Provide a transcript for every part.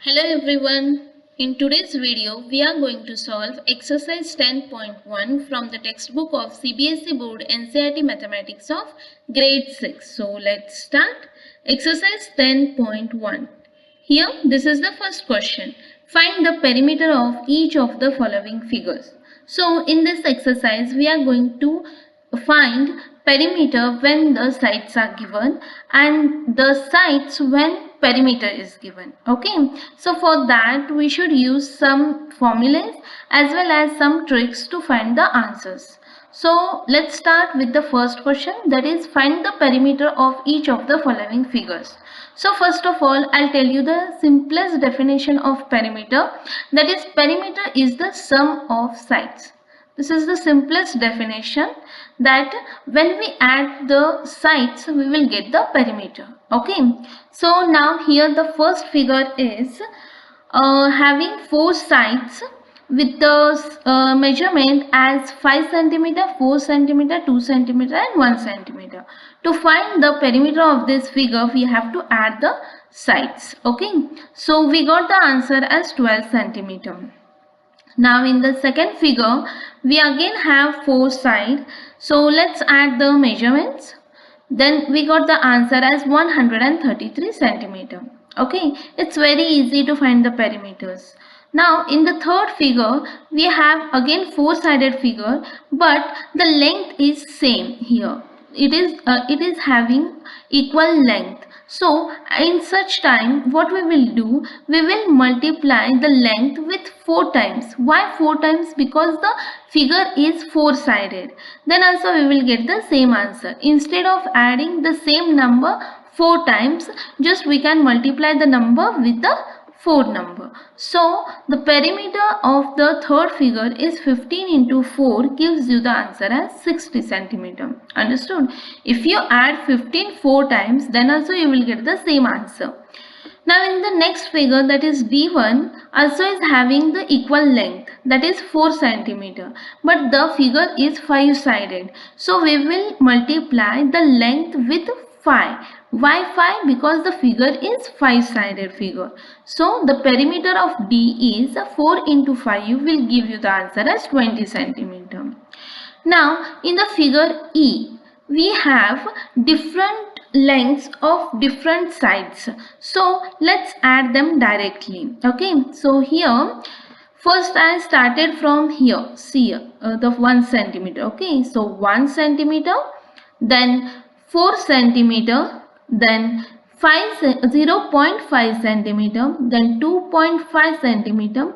Hello everyone. In today's video, we are going to solve exercise 10.1 from the textbook of CBSE Board NCERT Mathematics of grade 6. So let's start. Exercise 10.1. Here, this is the first question. Find the perimeter of each of the following figures. So in this exercise, we are going to find perimeter when the sides are given and the sides when perimeter is given. Okay, so for that we should use some formulas as well as some tricks to find the answers. So let's start with the first question, that is find the perimeter of each of the following figures. So first of all, I'll tell you the simplest definition of perimeter, that is perimeter is the sum of sides. This is the simplest definition, that when we add the sides we will get the perimeter. Okay, so now here the first figure is having four sides with the measurement as 5 centimeter, 4 centimeter, 2 centimeter and 1 centimeter. To find the perimeter of this figure we have to add the sides. Okay, so we got the answer as 12 centimeter. Now in the second figure we again have four sides, so let's add the measurements. Then we got the answer as 133 centimeter. Okay, it's very easy to find the perimeters. Now in the third figure we have again four-sided figure, but the length is same here. It is having equal length. So in such time what we will do, we will multiply the length with 4 times. Why 4 times? Because the figure is four-sided. Then also we will get the same answer. Instead of adding the same number 4 times, just we can multiply the number with the 4 number. So the perimeter of the third figure is 15 into 4 gives you the answer as 60 centimeter. Understood? If you add 15 4 times, then also you will get the same answer. Now in the next figure, that is D1, also is having the equal length, that is 4 centimeter, but the figure is 5-sided. So we will multiply the length with 5. Why 5? Because the figure is 5-sided figure. So the perimeter of D is 4 into 5 will give you the answer as 20 centimeter. Now in the figure E, we have different lengths of different sides. So let's add them directly. Okay, so here first I started from here. See the 1 centimeter. Okay, so 1 centimeter, then 4 centimeter, then 0.5 centimeter, then 2.5 centimeter,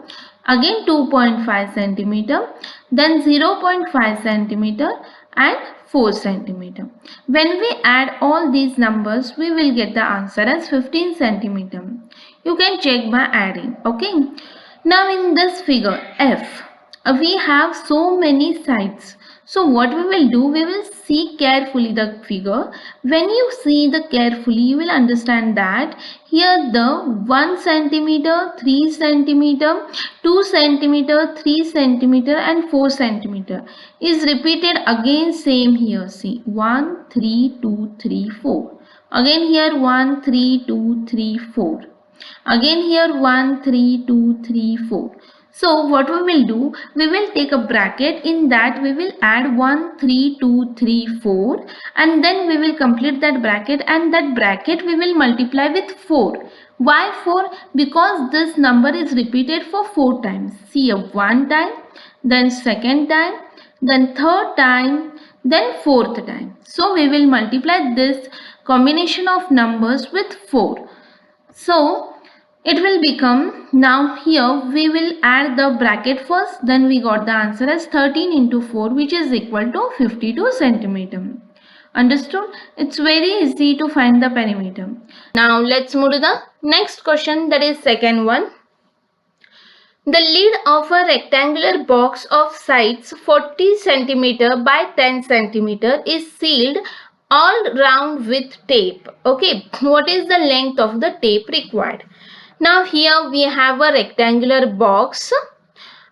again 2.5 centimeter, then 0.5 centimeter and 4 centimeter. When we add all these numbers, we will get the answer as 15 centimeter. You can check by adding. Okay. Now in this figure F, we have so many sides. So what we will do, we will see carefully the figure. When you see the carefully, you will understand that here the 1 centimeter, 3 centimeter, 2 centimeter, 3 centimeter and 4 centimeter is repeated again same here. See 1, 3, 2, 3, 4. Again here 1, 3, 2, 3, 4. Again here 1, 3, 2, 3, 4. So what we will do, we will take a bracket, in that we will add 1, 3, 2, 3, 4 and then we will complete that bracket, and that bracket we will multiply with 4. Why 4? Because this number is repeated for 4 times. See, 1 time, then 2nd time, then 3rd time, then 4th time. So we will multiply this combination of numbers with 4. So it will become, now here we will add the bracket first, then we got the answer as 13 into 4, which is equal to 52 centimeter. Understood? It's very easy to find the perimeter. Now let's move to the next question, that is second one. The lid of a rectangular box of sides 40 centimeter by 10 centimeter is sealed all round with tape. Okay, what is the length of the tape required? Now here we have a rectangular box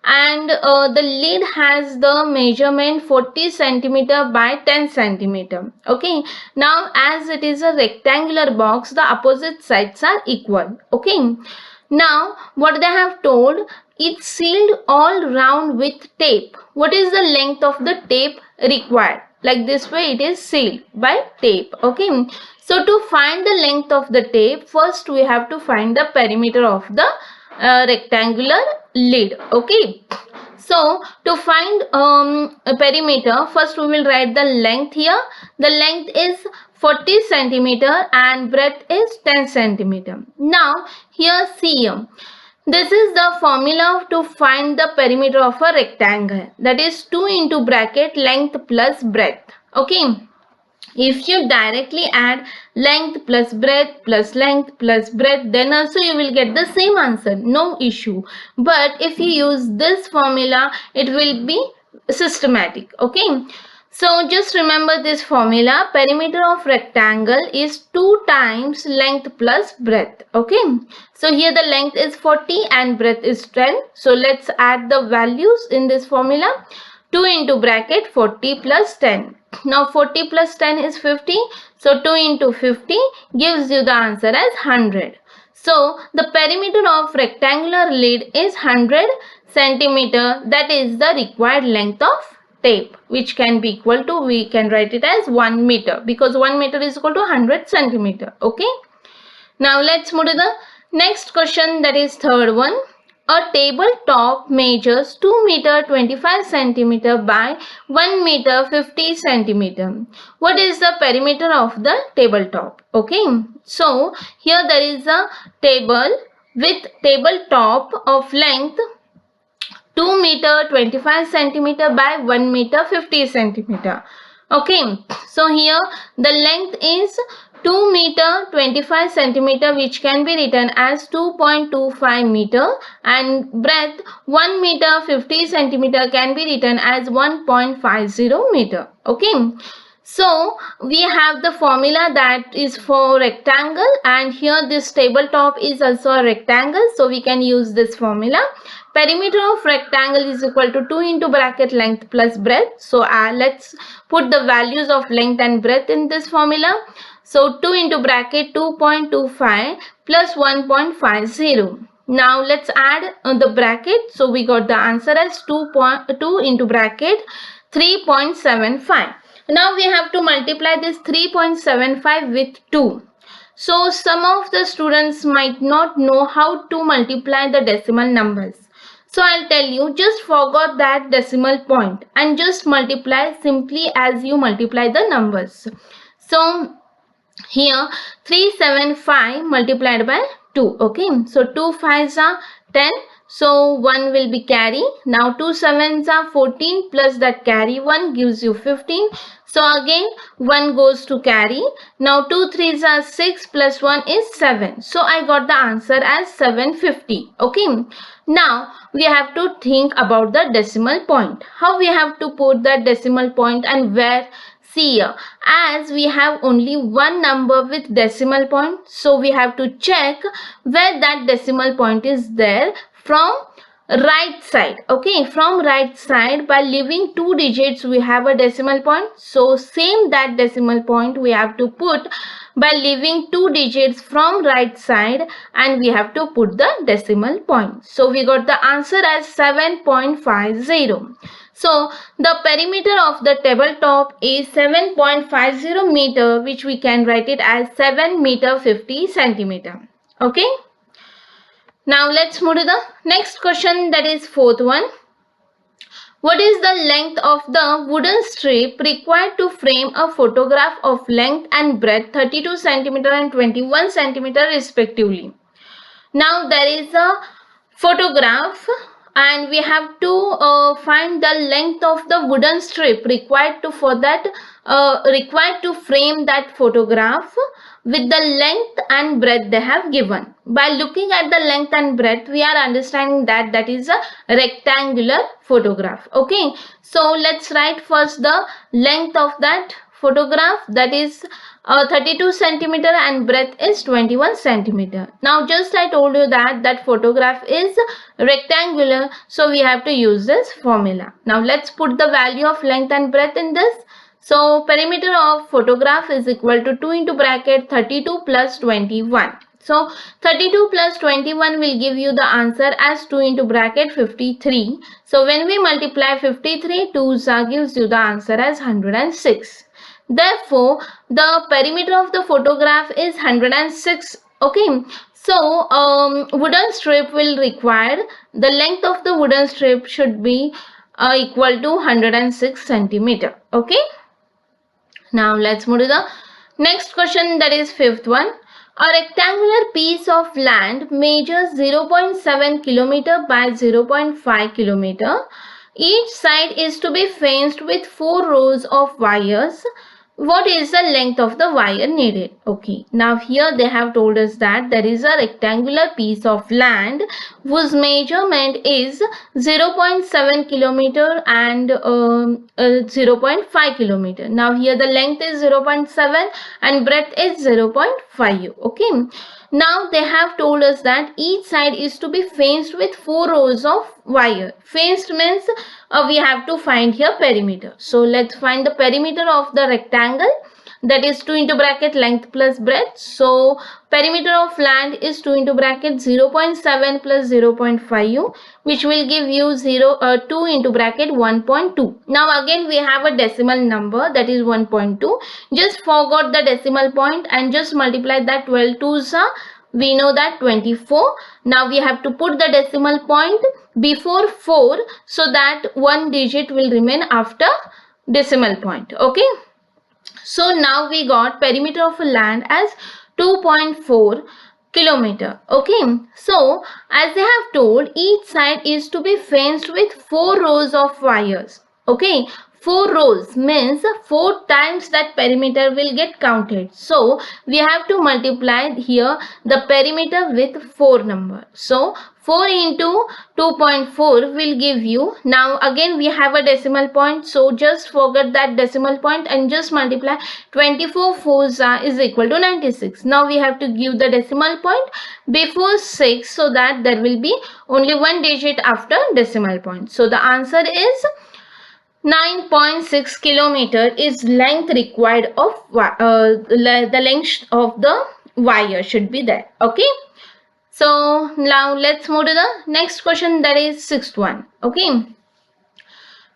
and the lid has the measurement 40 centimeter by 10 centimeter. Okay, now as it is a rectangular box, the opposite sides are equal. Okay, Now what they have told, it's sealed all round with tape. What is the length of the tape required? Like this way it is sealed by tape. Okay. So to find the length of the tape, first we have to find the perimeter of the rectangular lid. Okay. So to find a perimeter, first we will write the length here. The length is 40 centimeter and breadth is 10 centimeter. Now here see, this is the formula to find the perimeter of a rectangle. That is 2 into bracket length plus breadth. Okay. If you directly add length plus breadth plus length plus breadth, then also you will get the same answer, no issue. But if you use this formula, it will be systematic. Okay. So just remember this formula. Perimeter of rectangle is 2 times length plus breadth. Okay. So here the length is 40 and breadth is 10. So let's add the values in this formula. 2 into bracket 40 plus 10. Now 40 plus 10 is 50. So 2 into 50 gives you the answer as 100. So the perimeter of rectangular lid is 100 centimeter. That is the required length of tape, which can be equal to, we can write it as 1 meter, because 1 meter is equal to 100 centimeter. Okay. Now let's move to the next question, that is third one. A tabletop measures 2 meter 25 centimeter by 1 meter 50 centimeter. What is the perimeter of the tabletop? Okay. So here there is a table with tabletop of length 2 meter 25 centimeter by 1 meter 50 centimeter. Okay. So here the length is 2 meter 25 centimeter, which can be written as 2.25 meter, and breadth 1 meter 50 centimeter can be written as 1.50 meter. Okay. So we have the formula that is for rectangle, and here this tabletop is also a rectangle, so we can use this formula. Perimeter of rectangle is equal to 2 into bracket length plus breadth. So let's put the values of length and breadth in this formula. So 2 into bracket 2.25 plus 1.50. Now let's add the bracket. So we got the answer as 2 into bracket 3.75. Now we have to multiply this 3.75 with 2. So some of the students might not know how to multiply the decimal numbers. So I'll tell you, just forget that decimal point and just multiply simply as you multiply the numbers. So here 375 multiplied by 2. Okay. So 2 5s are 10. So 1 will be carry. Now 2 7s are 14 plus that carry 1 gives you 15. So again 1 goes to carry. Now 2 3s are 6 plus 1 is 7. So I got the answer as 750. Okay. Now we have to think about the decimal point. How we have to put the decimal point and where? See here, as we have only one number with decimal point, so we have to check where that decimal point is there from right side. Okay, from right side, by leaving 2 digits we have a decimal point. So same that decimal point we have to put by leaving 2 digits from right side, and we have to put the decimal point. So we got the answer as 7.50. So the perimeter of the tabletop is 7.50 meter, which we can write it as 7 meter 50 centimeter. Okay. Now let's move to the next question, that is fourth one. What is the length of the wooden strip required to frame a photograph of length and breadth 32 centimeter and 21 centimeter respectively? Now there is a photograph and we have to find the length of the wooden strip required to frame that photograph with the length and breadth they have given. By looking at the length and breadth, we are understanding that that is a rectangular photograph. Okay, so let's write first the length of that photograph, that is 32 centimeter and breadth is 21 centimeter. Now just I told you that that photograph is rectangular, so we have to use this formula. Now let's put the value of length and breadth in this. So perimeter of photograph is equal to 2 into bracket 32 plus 21. So 32 plus 21 will give you the answer as 2 into bracket 53. So when we multiply 53, 2 gives you the answer as 106. Therefore, the perimeter of the photograph is 106. Okay. So wooden strip will require, the length of the wooden strip should be equal to 106 centimeter. Okay. Now let's move to the next question, that is fifth one. A rectangular piece of land measures 0.7 kilometer by 0.5 kilometer. Each side is to be fenced with 4 rows of wires. What is the length of the wire needed? Okay, now here they have told us that there is a rectangular piece of land whose measurement is 0.7 kilometer and 0.5 kilometer. Now here the length is 0.7 and breadth is 0.5. Okay, now they have told us that each side is to be fenced with 4 rows of wire. Fenced means we have to find here perimeter. So let's find the perimeter of the rectangle, that is 2 into bracket length plus breadth. So perimeter of land is 2 into bracket 0.7 plus 0.5 which will give you 2 into bracket 1.2. Now again we have a decimal number, that is 1.2. Just forgot the decimal point and just multiply that. 12 twos are, we know that 24. Now we have to put the decimal point before 4 so that one digit will remain after decimal point. Okay. So now we got perimeter of a land as 2.4 kilometer. Okay. So as they have told, each side is to be fenced with 4 rows of wires. Okay. 4 rows means 4 times that perimeter will get counted. So we have to multiply here the perimeter with 4 number. So 4 into 2.4 will give you, now again we have a decimal point, so just forget that decimal point and just multiply. 24 fours is equal to 96. Now we have to give the decimal point before 6 so that there will be only one digit after decimal point. So the answer is 9.6 kilometer is length required of the length of the wire should be there. Okay. So now let's move to the next question, that is sixth one. Okay.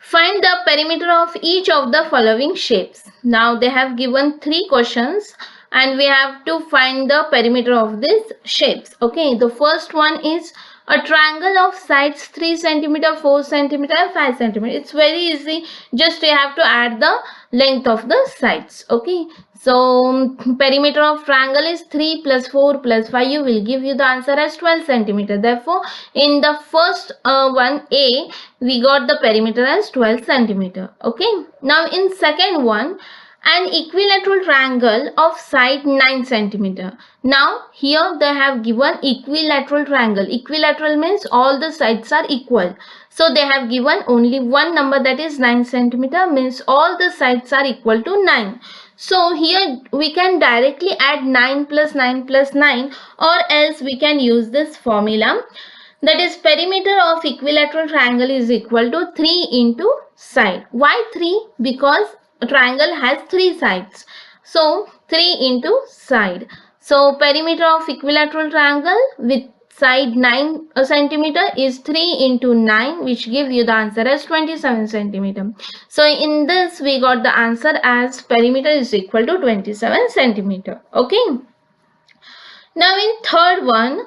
Find the perimeter of each of the following shapes. Now they have given 3 questions and we have to find the perimeter of these shapes. Okay. The first one is a triangle of sides 3 centimeter, 4 centimeter, 5 centimeter. It's very easy. Just you have to add the length of the sides. Okay. So perimeter of triangle is 3 plus 4 plus 5 will give you the answer as 12 centimeter. Therefore, in the first one A, we got the perimeter as 12 centimeter. Okay. Now in second one, an equilateral triangle of side 9 centimeter. Now here they have given equilateral triangle. Equilateral means all the sides are equal. So they have given only one number, that is 9 centimeter, means all the sides are equal to 9. So here we can directly add 9 plus 9 plus 9, or else we can use this formula, that is perimeter of equilateral triangle is equal to 3 into side. Why 3? Because a triangle has 3 sides. So 3 into side. So perimeter of equilateral triangle with side 9 centimeter is 3 into 9, which give you the answer as 27 centimeter. So in this we got the answer as perimeter is equal to 27 centimeter. Okay. Now in third one,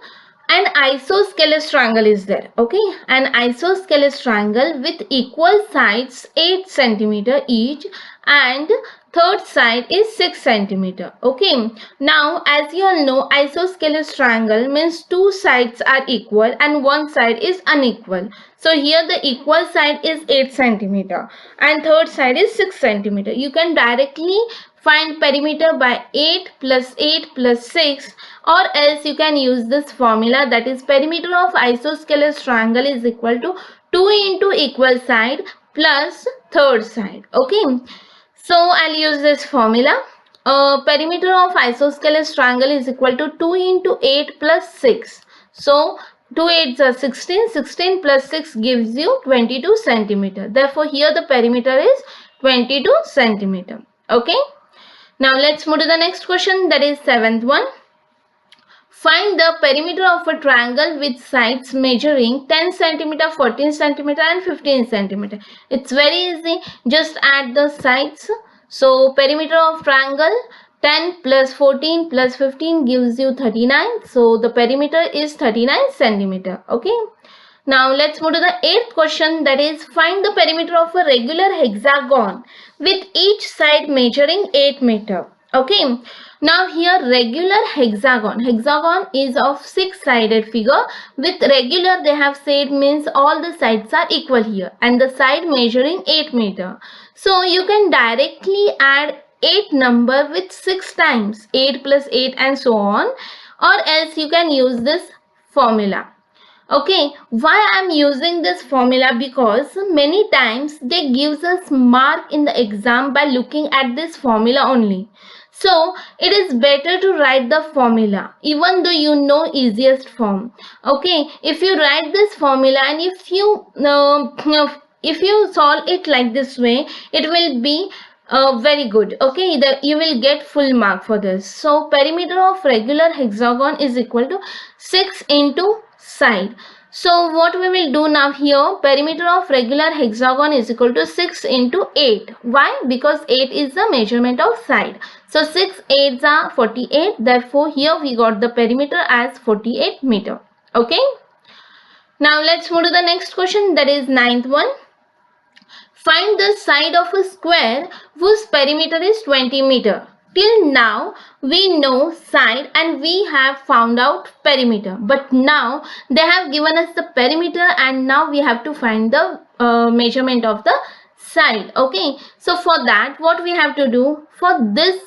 an isosceles triangle is there. Okay, an isosceles triangle with equal sides 8 centimeter each and third side is 6 centimeter. Okay, now as you all know, isosceles triangle means 2 sides are equal and one side is unequal. So here the equal side is 8 centimeter and third side is 6 centimeter. You can directly find perimeter by 8 plus 8 plus 6, or else you can use this formula, that is perimeter of isosceles triangle is equal to 2 into equal side plus third side. Okay, so I'll use this formula. Perimeter of isosceles triangle is equal to 2 into 8 plus 6. So 2 8s are 16. 16 plus 6 gives you 22 centimeter. Therefore here the perimeter is 22 centimeter. Okay. Now let's move to the next question, that is seventh one. Find the perimeter of a triangle with sides measuring 10 centimeter, 14 centimeter and 15 centimeter. It's very easy. Just add the sides. So perimeter of triangle 10 plus 14 plus 15 gives you 39. So the perimeter is 39 centimeter. Okay. Now let's move to the eighth question, that is find the perimeter of a regular hexagon with each side measuring 8 meter. Okay. Now here regular hexagon. Hexagon is of 6-sided figure. With regular they have said means all the sides are equal here and the side measuring 8 meter. So you can directly add 8 number with 6 times 8 plus 8 and so on, or else you can use this formula. Okay, why I'm using this formula? Because many times they gives us mark in the exam by looking at this formula only. So it is better to write the formula even though you know easiest form. Okay, if you write this formula and if you solve it like this way, it will be very good. Okay, you will get full mark for this. So perimeter of regular hexagon is equal to 6 into side. So what we will do now here, perimeter of regular hexagon is equal to 6 into 8. Why? Because 8 is the measurement of side. So 6 8s are 48. Therefore here we got the perimeter as 48 meter. Okay. Now let's move to the next question, that is ninth one. Find the side of a square whose perimeter is 20 meter. Till now we know side and we have found out perimeter, but now they have given us the perimeter and now we have to find the measurement of the side. Okay, so for that what we have to do, for this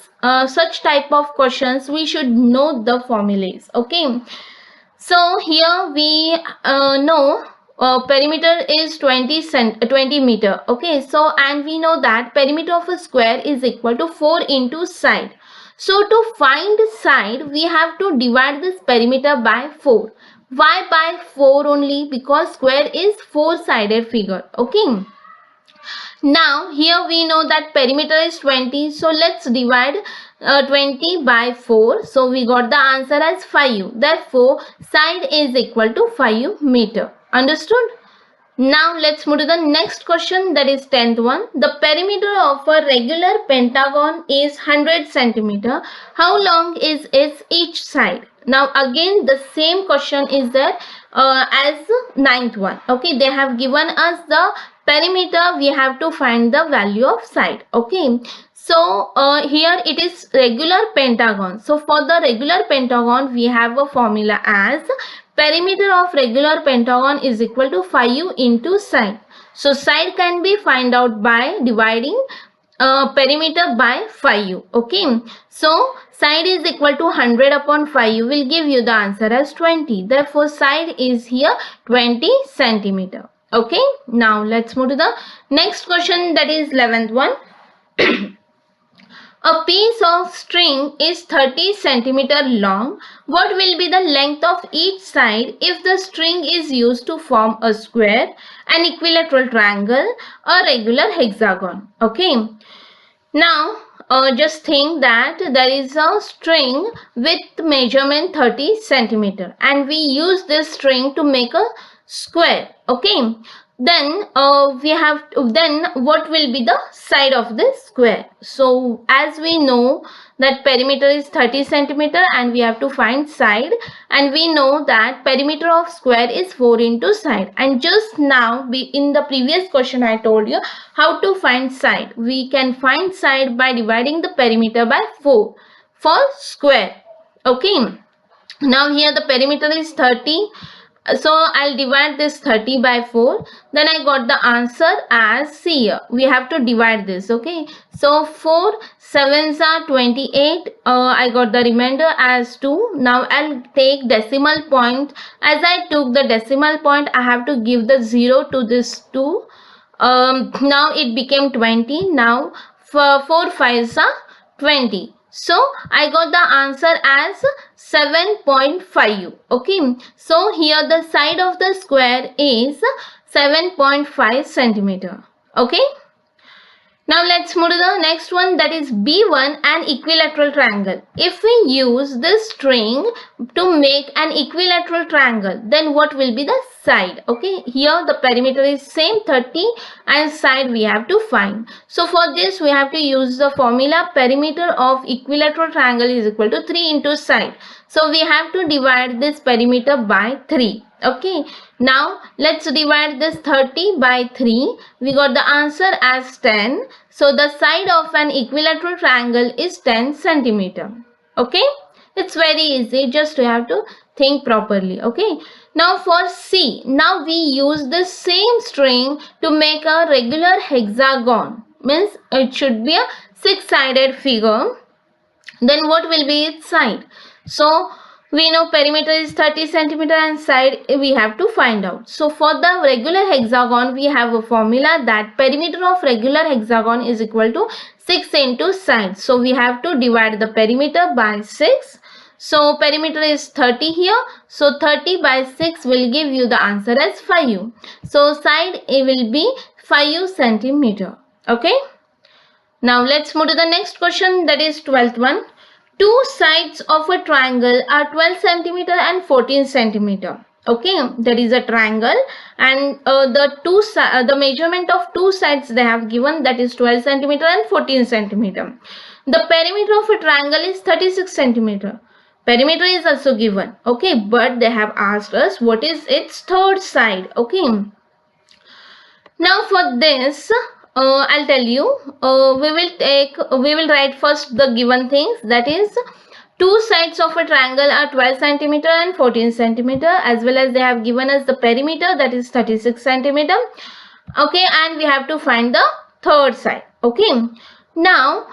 such type of questions we should know the formulas. Okay, so here we know perimeter is 20 meter. Okay, so and we know that perimeter of a square is equal to 4 into side. So to find side we have to divide this perimeter by 4. Why by 4 only? Because square is 4-sided figure. Okay. Now here we know that perimeter is 20. So let's divide 20 by 4. So we got the answer as 5. Therefore side is equal to 5 meter. Understood? Now let's move to the next question, that is 10th one. The perimeter of a regular pentagon is 100 centimeter. How long is its each side? Now again the same question is there as 9th one. Okay, they have given us the perimeter, we have to find the value of side. Okay, so here it is regular pentagon. So for the regular pentagon we have a formula as perimeter of regular pentagon is equal to 5 into side. So side can be find out by dividing perimeter by 5. Okay, so side is equal to 100 upon 5 will give you the answer as 20. Therefore side is here 20 centimeter. Okay, now let's move to the next question, that is 11th one. A piece of string is 30 centimeter long. What will be the length of each side if the string is used to form a square, an equilateral triangle, a regular hexagon? Okay. Now just think that there is a string with measurement 30 centimeter and we use this string to make a square. Okay, then then what will be the side of this square? So as we know that perimeter is 30 centimeter and we have to find side, and we know that perimeter of square is 4 into side, and just now in the previous question I told you how to find side. We can find side by dividing the perimeter by 4 for square. Okay, now here the perimeter is 30. So I'll divide this 30 by 4. Then I got the answer as, see here, we have to divide this. Okay, so 4 7s are 28. I got the remainder as 2. Now I'll take decimal point. As I took the decimal point, I have to give the 0 to this 2. Now it became 20. Now 4 5s are 20. So I got the answer as 7.5. Okay, so here the side of the square is 7.5 centimeter. Okay, Now let's move to the next one, that is B1, an equilateral triangle. If we use this string to make an equilateral triangle, then what will be the side? Okay, here the perimeter is same 30 and side we have to find. So for this we have to use the formula, perimeter of equilateral triangle is equal to 3 into side. So we have to divide this perimeter by 3. Okay, now let's divide this 30 by 3. We got the answer as 10. So the side of an equilateral triangle is 10 centimeter. Okay, it's very easy, just you have to think properly. Okay, now for C, now we use the same string to make a regular hexagon. Means it should be a 6-sided figure. Then what will be its side? So we know perimeter is 30 centimeter and side we have to find out. So for the regular hexagon we have a formula that perimeter of regular hexagon is equal to 6 into side. So we have to divide the perimeter by 6. So perimeter is 30 here. So 30 by 6 will give you the answer as 5. So side it will be 5 centimeter. Okay. Now let's move to the next question, that is 12th one. Two sides of a triangle are 12 centimeter and 14 centimeter. Okay, there is a triangle and the measurement of two sides they have given, that is 12 centimeter and 14 centimeter. The perimeter of a triangle is 36 centimeter. Perimeter is also given. Okay, but they have asked us what is its third side. Okay. Now for this, I'll tell you, we will write first the given things, that is two sides of a triangle are 12 centimeter and 14 centimeter, as well as they have given us the perimeter, that is 36 centimeter. Okay, and we have to find the third side. Okay, now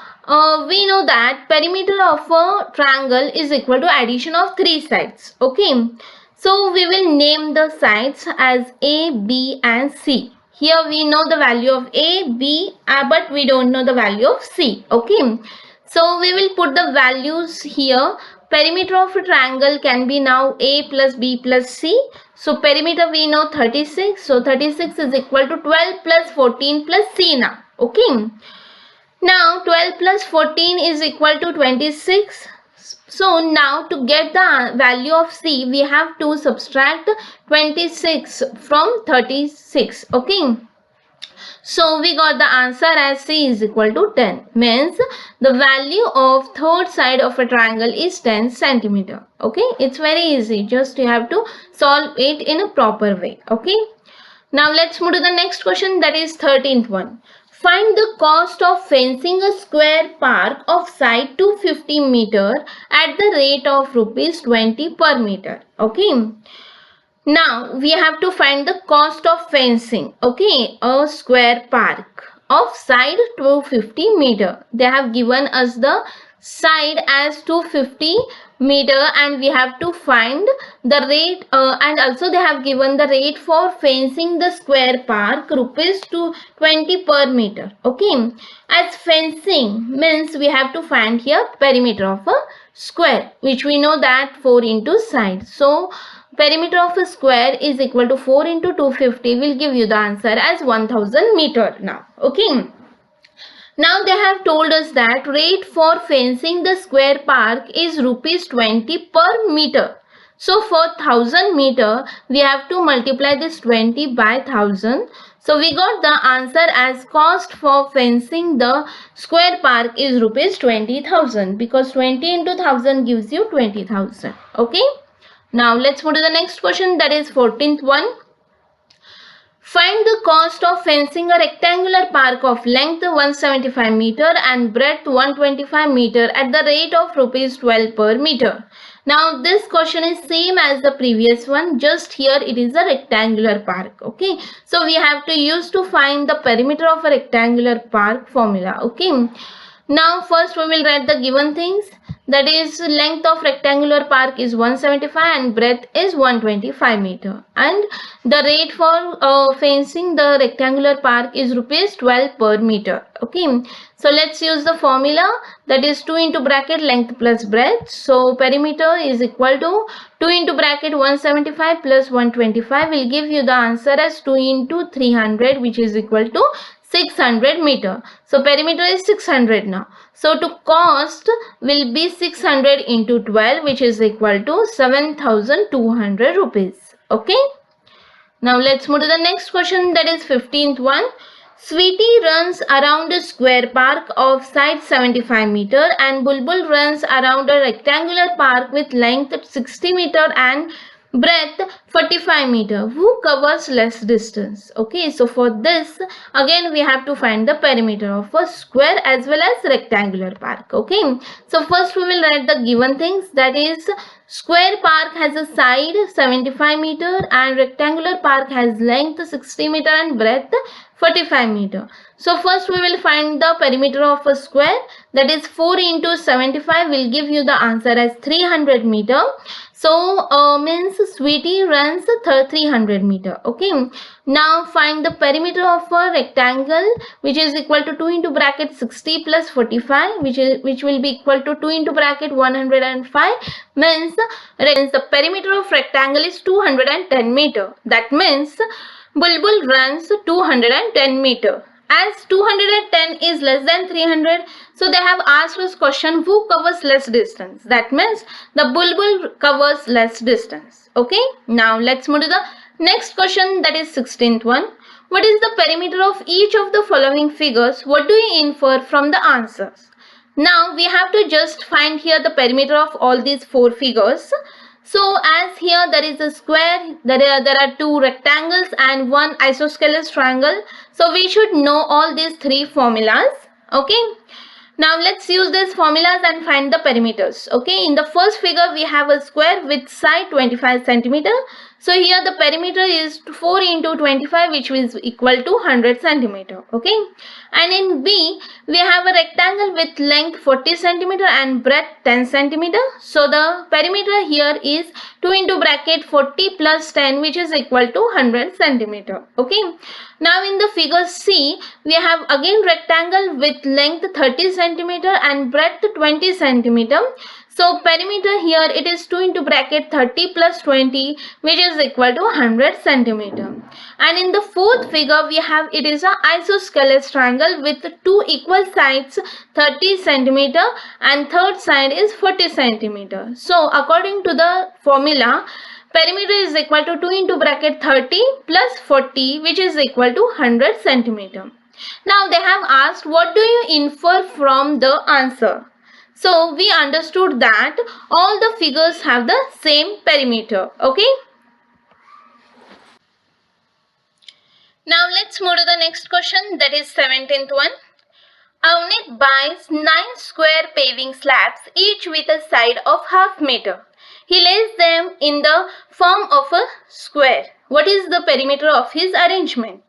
we know that perimeter of a triangle is equal to addition of 3 sides. Okay, so we will name the sides as A, B and C. Here we know the value of A, B, but we don't know the value of C. Okay, so we will put the values here. Perimeter of a triangle can be now A plus B plus C. So perimeter we know 36. So 36 is equal to 12 plus 14 plus C now. Okay, now 12 plus 14 is equal to 26. So now to get the value of C, we have to subtract 26 from 36. Okay. So we got the answer as C is equal to 10. Means the value of third side of a triangle is 10 centimeter. Okay. It's very easy. Just you have to solve it in a proper way. Okay. Now let's move to the next question, that is 13th one. Find the cost of fencing a square park of side 250 meter at the rate of rupees 20 per meter. Okay. Now we have to find the cost of fencing. Okay, a square park of side 250 meter. They have given us the side as 250 meter and we have to find the rate and also they have given the rate for fencing the square park rupees to 20 per meter. Okay, as fencing means we have to find here perimeter of a square, which we know that 4 into side. So perimeter of a square is equal to 4 into 250 will give you the answer as 1000 meter now. Okay. Now they have told us that rate for fencing the square park is rupees 20 per meter. So for 1000 meter, we have to multiply this 20 by 1000. So we got the answer as cost for fencing the square park is rupees 20,000, because 20 into 1000 gives you 20,000. Okay. Now let's move to the next question, that is 14th one. Find the cost of fencing a rectangular park of length 175 meter and breadth 125 meter at the rate of rupees 12 per meter. Now this question is same as the previous one, just here it is a rectangular park. Okay, so we have to use to find the perimeter of a rectangular park formula. Okay, now first we will write the given things. That is, length of rectangular park is 175 and breadth is 125 meter. And the rate for fencing the rectangular park is rupees 12 per meter. Okay. So let's use the formula, that is 2 into bracket length plus breadth. So perimeter is equal to 2 into bracket 175 plus 125 will give you the answer as 2 into 300, which is equal to 600 meter. So perimeter is 600 now. So to cost will be 600 into 12, which is equal to 7,200 rupees. Okay. Now let's move to the next question, that is 15th one. Sweetie runs around a square park of side 75 meter and Bulbul runs around a rectangular park with length 60 meter and breadth 45 meter. Who covers less distance? Okay, so for this again we have to find the perimeter of a square as well as rectangular park. Okay, so first we will write the given things, that is square park has a side 75 meter and rectangular park has length 60 meter and breadth 45 meter. So first we will find the perimeter of a square, that is 4 into 75 will give you the answer as 300 meter. So means Sweetie runs 300 meter. Okay. Now find the perimeter of a rectangle, which is equal to 2 into bracket 60 plus 45, which will be equal to 2 into bracket 105. Means the perimeter of rectangle is 210 meter. That means Bulbul runs 210 meter. As 210 is less than 300, so they have asked us question, who covers less distance? That means the Bulbul covers less distance. Okay. Now let's move to the next question, that is 16th one. What is the perimeter of each of the following figures? What do you infer from the answers? Now we have to just find here the perimeter of all these four figures. So as here there is a square, there are two rectangles and one isosceles triangle. So we should know all these three formulas. Okay. Now let's use these formulas and find the perimeters. Okay. In the first figure we have a square with side 25 centimeter. So here the perimeter is 4 into 25, which is equal to 100 centimeter. Okay. And in B we have a rectangle with length 40 centimeter and breadth 10 centimeter. So the perimeter here is 2 into bracket 40 plus 10, which is equal to 100 centimeter. Okay. Now in the figure C we have again rectangle with length 30 centimeter and breadth 20 centimeter. So perimeter here it is 2 into bracket 30 plus 20, which is equal to 100 centimeter. And in the fourth figure we have, it is a isosceles triangle with two equal sides 30 centimeter and third side is 40 centimeter. So according to the formula, perimeter is equal to 2 into bracket 30 plus 40, which is equal to 100 centimeter. Now they have asked, what do you infer from the answer? So we understood that all the figures have the same perimeter. Okay. Now let's move to the next question, that is 17th one. Avnik buys 9 square paving slabs, each with a side of half meter. He lays them in the form of a square. What is the perimeter of his arrangement?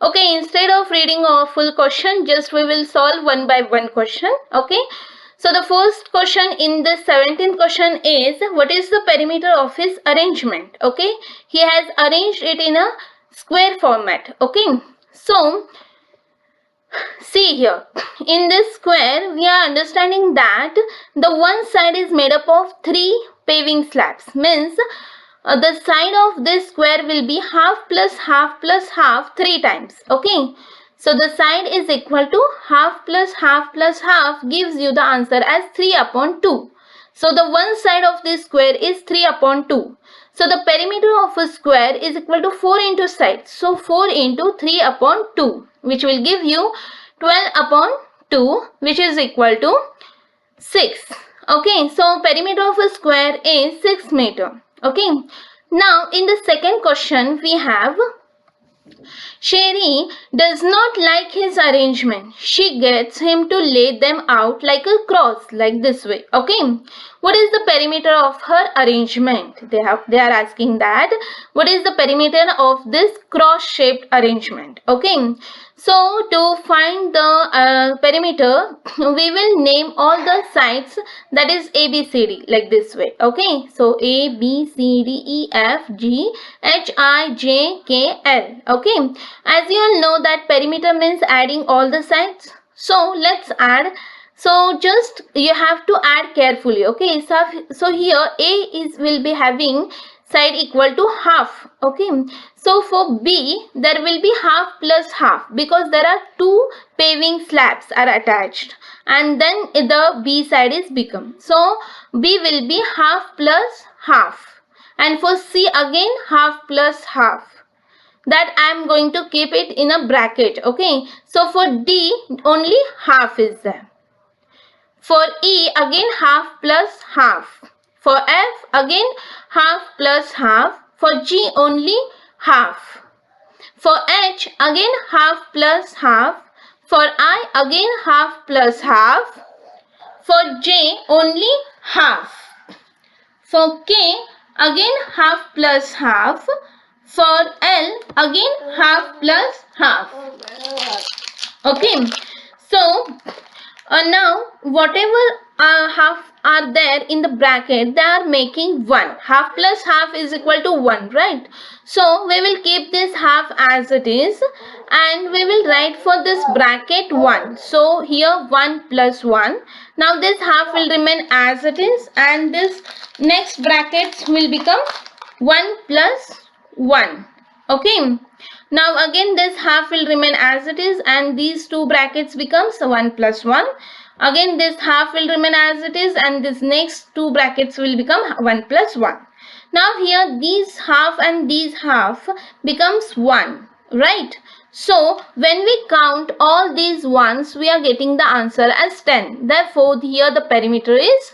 Okay, instead of reading a full question, just we will solve one by one question. Okay. So the first question in the 17th question is, what is the perimeter of his arrangement? Okay. He has arranged it in a square format. Okay. So see here, in this square we are understanding that the one side is made up of 3 paving slabs. Means the side of this square will be half plus half plus half 3 times. Okay. So the side is equal to half plus half plus half gives you the answer as 3 upon 2. So the one side of this square is 3 upon 2. So the perimeter of a square is equal to 4 into sides. So 4 into 3 upon 2, which will give you 12 upon 2, which is equal to 6. Okay, so perimeter of a square is 6 meter. Okay. Now in the second question we have, Sherry does not like his arrangement. She gets him to lay them out like a cross, like this way. Okay. What is the perimeter of her arrangement? They are asking that. What is the perimeter of this cross-shaped arrangement? Okay. So to find the perimeter, we will name all the sides, that is A, B, C, D, like this way. Okay. So A, B, C, D, E, F, G, H, I, J, K, L. Okay. As you all know that perimeter means adding all the sides. So let's add. So just you have to add carefully. Okay. So here A will be having side equal to half. Okay, so for B there will be half plus half because there are two paving slabs are attached, and then the B side is become, so B will be half plus half. And for C again half plus half, that I am going to keep it in a bracket. Okay, so for D only half is there. For E again half plus half. For F again half plus half. For G only half. For H again half plus half. For I again half plus half. For J only half. For K again half plus half. For L again half plus half. Okay, so now whatever half are there in the bracket, they are making 1. Half plus half is equal to 1, right? So we will keep this half as it is, and we will write for this bracket 1. So here 1 plus 1. Now this half will remain as it is, and this next brackets will become 1 plus 1. Okay, now again this half will remain as it is, and these two brackets becomes 1 plus 1. Again this half will remain as it is, and this next two brackets will become 1 plus 1. Now here these half and these half becomes 1, right? So when we count all these ones, we are getting the answer as 10. Therefore here the perimeter is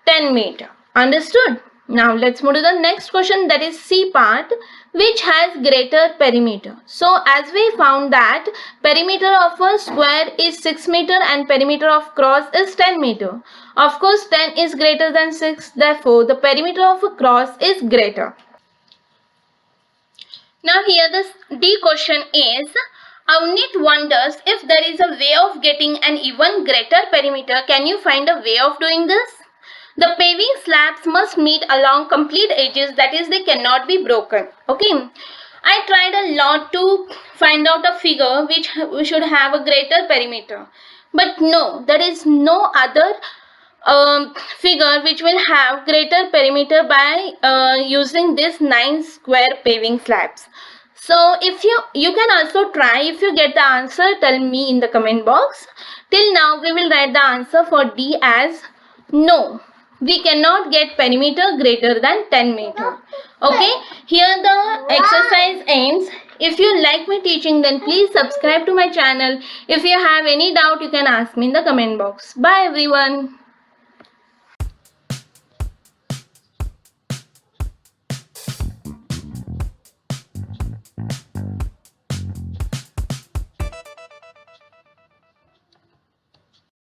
10 meter. Understood? Now let's move to the next question, that is C part, which has greater perimeter. So as we found that perimeter of a square is 6 meter and perimeter of cross is 10 meter. Of course 10 is greater than 6, therefore the perimeter of a cross is greater. Now here the D question is, Avnit wonders if there is a way of getting an even greater perimeter. Can you find a way of doing this? The paving slabs must meet along complete edges, that is they cannot be broken. Okay, I tried a lot to find out a figure which should have a greater perimeter, but no, there is no other figure which will have greater perimeter by using this 9 square paving slabs. So if you can also try. If you get the answer, tell me in the comment box. Till now we will write the answer for D as no, we cannot get perimeter greater than 10 meter. Okay, here the exercise ends. If you like my teaching, then please subscribe to my channel. If you have any doubt, you can ask me in the comment box. Bye everyone.